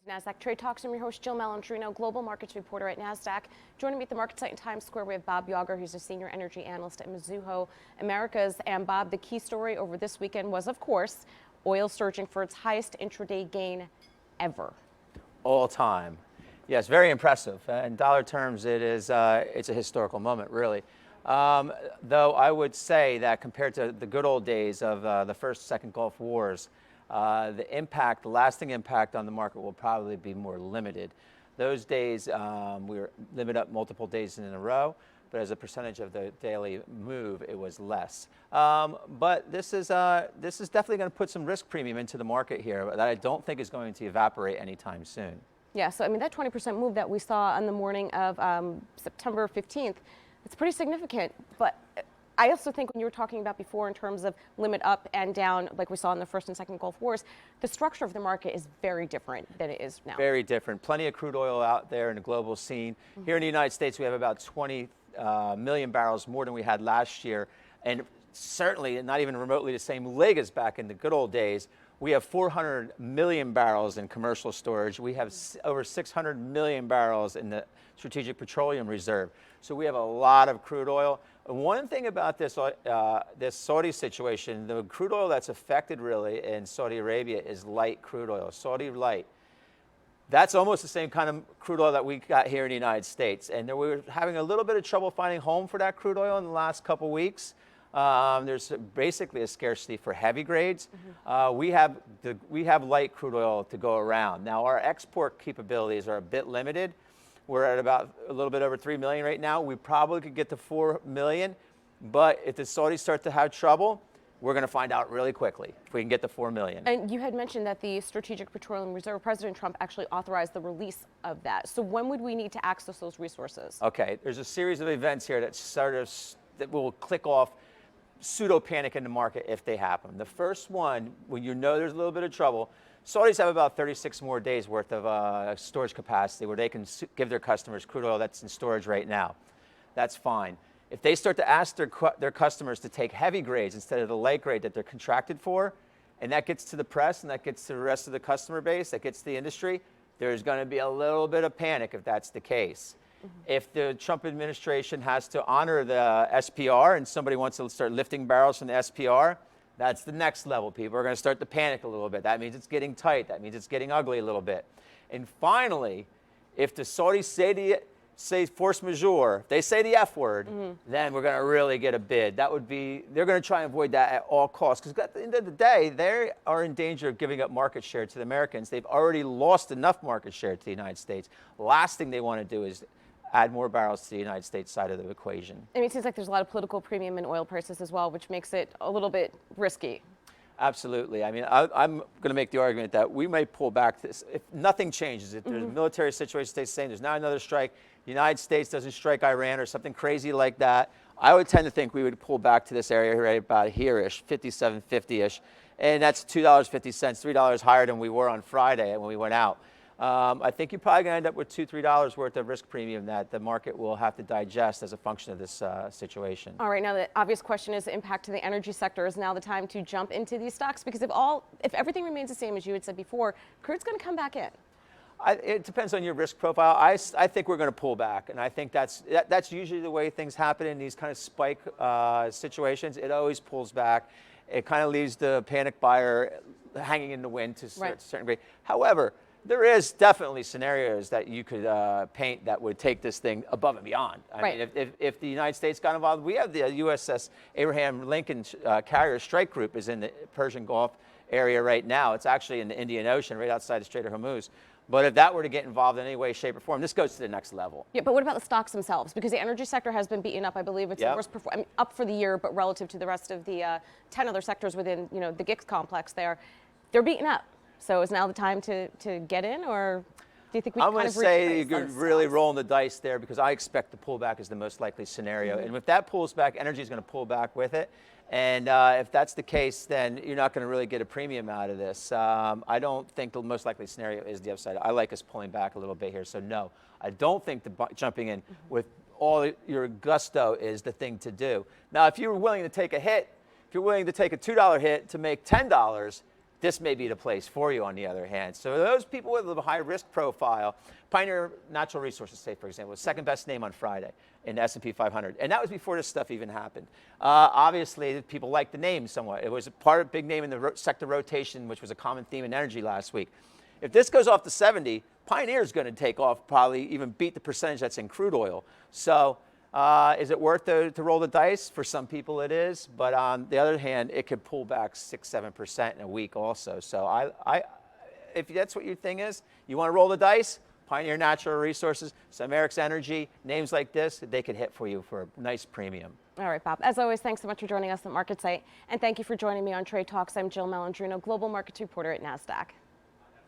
Nasdaq Trade Talks. I'm your host, Jill Malandrino, global markets reporter at Nasdaq. Joining me at the market site in Times Square, we have Bob Yager, who's a senior energy analyst at Mizuho Americas. And Bob, the key story over this weekend was, of course, oil surging for its highest intraday gain ever. All time. Yes, very impressive. In dollar terms, it's a historical moment, really. Though I would say that compared to the good old days of the first, second Gulf Wars, the lasting impact on the market will probably be more limited. Those days, we were limited up multiple days in a row, but as a percentage of the daily move, it was less. But this is definitely going to put some risk premium into the market here that I don't think is going to evaporate anytime soon. Yeah, so I mean, that 20% move that we saw on the morning of September 15th, it's pretty significant. But I also think when you were talking about before in terms of limit up and down, like we saw in the first and second Gulf Wars, the structure of the market is very different than it is now. Very different. Plenty of crude oil out there in the global scene. Here in the United States, we have about 20 million barrels more than we had last year. And certainly not even remotely the same leg as back in the good old days. We have 400 million barrels in commercial storage. We have over 600 million barrels in the Strategic Petroleum Reserve. So we have a lot of crude oil. One thing about this Saudi situation, the crude oil that's affected really in Saudi Arabia is light crude oil, Saudi light. That's almost the same kind of crude oil that we got here in the United States. And we were having a little bit of trouble finding home for that crude oil in the last couple weeks. There's basically a scarcity for heavy grades. We have light crude oil to go around. Now our export capabilities are a bit limited. We're at about a little bit over 3 million right now. We probably could get to 4 million, but if the Saudis start to have trouble, we're going to find out really quickly if we can get to 4 million. And you had mentioned that the Strategic Petroleum Reserve, President Trump actually authorized the release of that. So when would we need to access those resources? Okay, there's a series of events here that will click off pseudo panic in the market if they happen. The first one, when you know there's a little bit of trouble, Saudis have about 36 more days worth of storage capacity where they can give their customers crude oil that's in storage right now. That's fine. If they start to ask their customers to take heavy grades instead of the light grade that they're contracted for, and that gets to the press and that gets to the rest of the customer base, that gets to the industry, there's going to be a little bit of panic if that's the case. If the Trump administration has to honor the SPR and somebody wants to start lifting barrels from the SPR, that's the next level. People are going to start to panic a little bit. That means it's getting tight. That means it's getting ugly a little bit. And finally, if the Saudis say force majeure, if they say the F word, then we're going to really get a bid. That would be, they're going to try and avoid that at all costs. Because at the end of the day, they are in danger of giving up market share to the Americans. They've already lost enough market share to the United States. Last thing they want to do is add more barrels to the United States side of the equation. I mean, it seems like there's a lot of political premium in oil prices as well, which makes it a little bit risky. Absolutely. I mean, I'm going to make the argument that we may pull back this if nothing changes. If the military situation stays the same, there's not another strike, the United States doesn't strike Iran or something crazy like that, I would tend to think we would pull back to this area right about here-ish, 57.50-ish. And that's $2.50, $3 higher than we were on Friday when we went out. I think you're probably going to end up with $2, $3 worth of risk premium that the market will have to digest as a function of this situation. All right, now the obvious question is the impact to the energy sector. Is now the time to jump into these stocks? Because if everything remains the same as you had said before, crude's going to come back in. It depends on your risk profile. I think we're going to pull back, and I think that's usually the way things happen in these kind of spike situations. It always pulls back. It kind of leaves the panic buyer hanging in the wind to a certain degree. However, there is definitely scenarios that you could paint that would take this thing above and beyond. I mean, if the United States got involved, we have the USS Abraham Lincoln Carrier Strike Group is in the Persian Gulf area right now. It's actually in the Indian Ocean, right outside the Strait of Hormuz. But if that were to get involved in any way, shape, or form, this goes to the next level. Yeah, but what about the stocks themselves? Because the energy sector has been beaten up. I believe it's the worst up for the year, but relative to the rest of the 10 other sectors within the GICS complex, they're beaten up. So is now the time to get in, or do you think we I'm going to say you could really rolling the dice there because I expect the pullback is the most likely scenario. And if that pulls back, energy is going to pull back with it. And if that's the case, then you're not going to really get a premium out of this. I don't think the most likely scenario is the upside. I like us pulling back a little bit here. So no, I don't think jumping in with all your gusto is the thing to do. Now, if you're willing to take a hit, if you're willing to take a $2 hit to make $10, this may be the place for you on the other hand. So those people with a high risk profile, Pioneer Natural Resources, say for example, was second best name on Friday in the S&P 500. And that was before this stuff even happened. Obviously, people liked the name somewhat. It was a part of big name in the sector rotation, which was a common theme in energy last week. If this goes off to 70, Pioneer is going to take off, probably even beat the percentage that's in crude oil. So is it worth to roll the dice? For some people it is, but on the other hand, it could pull back 6-7% in a week also. So if that's what your thing is, you want to roll the dice, Pioneer Natural Resources, some American Energy, names like this, they could hit for you for a nice premium. All right, Bob. As always, thanks so much for joining us at Market Site, and thank you for joining me on Trade Talks. I'm Jill Malandrino, Global Markets Reporter at Nasdaq.